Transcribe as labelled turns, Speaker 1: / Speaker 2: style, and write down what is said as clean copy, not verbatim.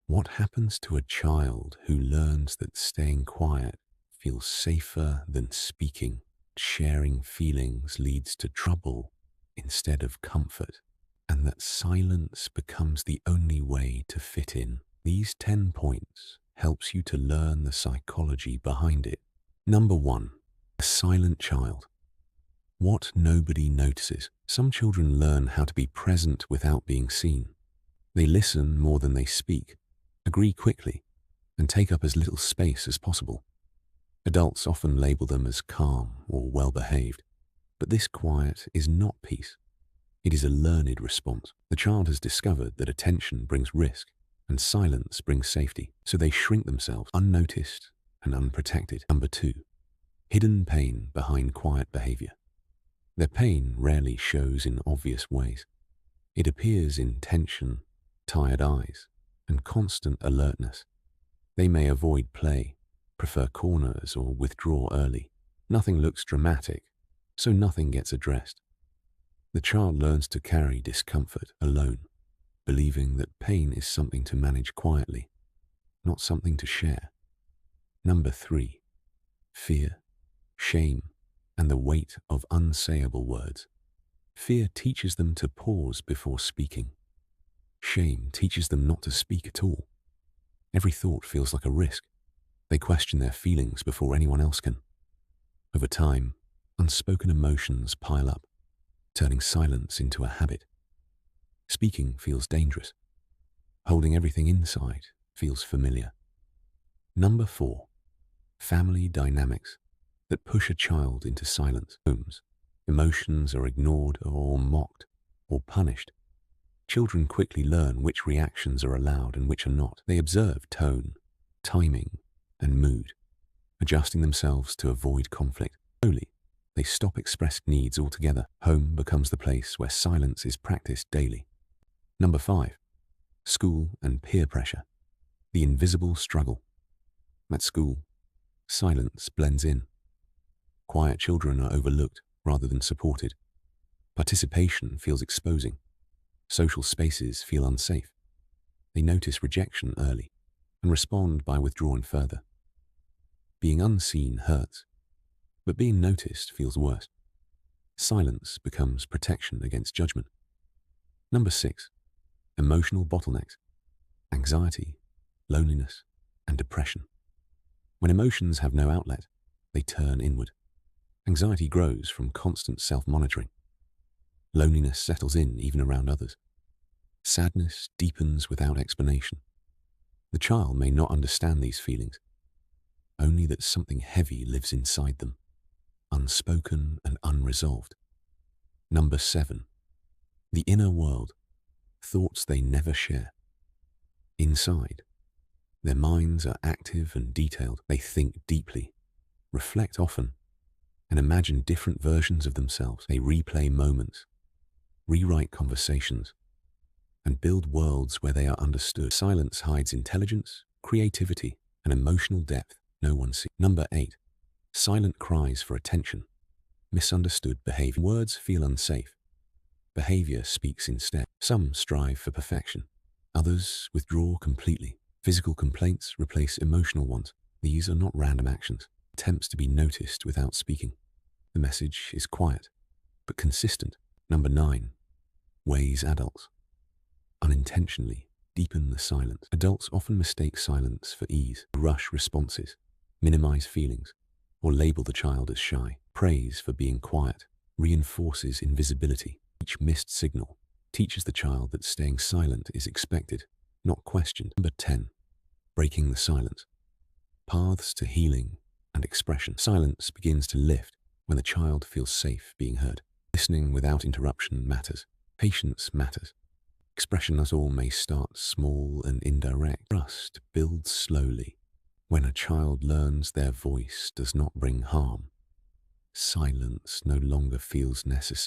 Speaker 1: What happens to a child who learns that staying quiet feels safer than speaking? Sharing feelings leads to trouble instead of comfort, and that silence becomes the only way to fit in. These 10 points helps you to learn the psychology behind it. Number 1. A silent child. What nobody notices. Some children learn how to be present without being seen. They listen more than they speak, agree quickly, and take up as little space as possible. Adults often label them as calm or well-behaved, but this quiet is not peace. It is a learned response. The child has discovered that attention brings risk and silence brings safety, so they shrink themselves unnoticed and unprotected. Number 2. Hidden pain behind quiet behavior. Their pain rarely shows in obvious ways. It appears in tension, tired eyes, and constant alertness. They may avoid play, prefer corners, or withdraw early. Nothing looks dramatic, so nothing gets addressed. The child learns to carry discomfort alone, believing that pain is something to manage quietly, not something to share. Number 3. Fear, shame, and the weight of unsayable words. Fear teaches them to pause before speaking. Shame teaches them not to speak at all. Every thought feels like a risk. They question their feelings before anyone else can. Over time, unspoken emotions pile up, turning silence into a habit. Speaking feels dangerous. Holding everything inside feels familiar. Number 4. Family dynamics that push a child into silence. Homes. Emotions are ignored or mocked or punished. Children quickly learn which reactions are allowed and which are not. They observe tone, timing, and mood, adjusting themselves to avoid conflict. Slowly, they stop expressing needs altogether. Home becomes the place where silence is practiced daily. Number 5. School and peer pressure. The invisible struggle. At school, silence blends in. Quiet children are overlooked rather than supported. Participation feels exposing. Social spaces feel unsafe. They notice rejection early and respond by withdrawing further. Being unseen hurts, but being noticed feels worse. Silence becomes protection against judgment. Number 6. Emotional bottlenecks. Anxiety, loneliness, and depression. When emotions have no outlet, they turn inward. Anxiety grows from constant self-monitoring. Loneliness settles in even around others. Sadness deepens without explanation. The child may not understand these feelings, only that something heavy lives inside them, unspoken and unresolved. Number 7. The inner world. Thoughts they never share. Inside, their minds are active and detailed. They think deeply, reflect often, and imagine different versions of themselves. They replay moments, rewrite conversations, and build worlds where they are understood. Silence hides intelligence, creativity, and emotional depth no one sees. Number 8. Silent cries for attention. Misunderstood behavior. Words feel unsafe. Behavior speaks instead. Some strive for perfection. Others withdraw completely. Physical complaints replace emotional ones. These are not random actions. Attempts to be noticed without speaking. The message is quiet, but consistent. Number 9. Ways adults unintentionally deepen the silence. Adults often mistake silence for ease, rush responses, minimize feelings, or label the child as shy. Praise for being quiet reinforces invisibility. Each missed signal teaches the child that staying silent is expected, not questioned. Number 10. Breaking the silence. Paths to healing and expression. Silence begins to lift when the child feels safe being heard. Listening without interruption matters. Patience matters. Expression as all may start small and indirect. Trust builds slowly. When a child learns their voice does not bring harm, silence no longer feels necessary.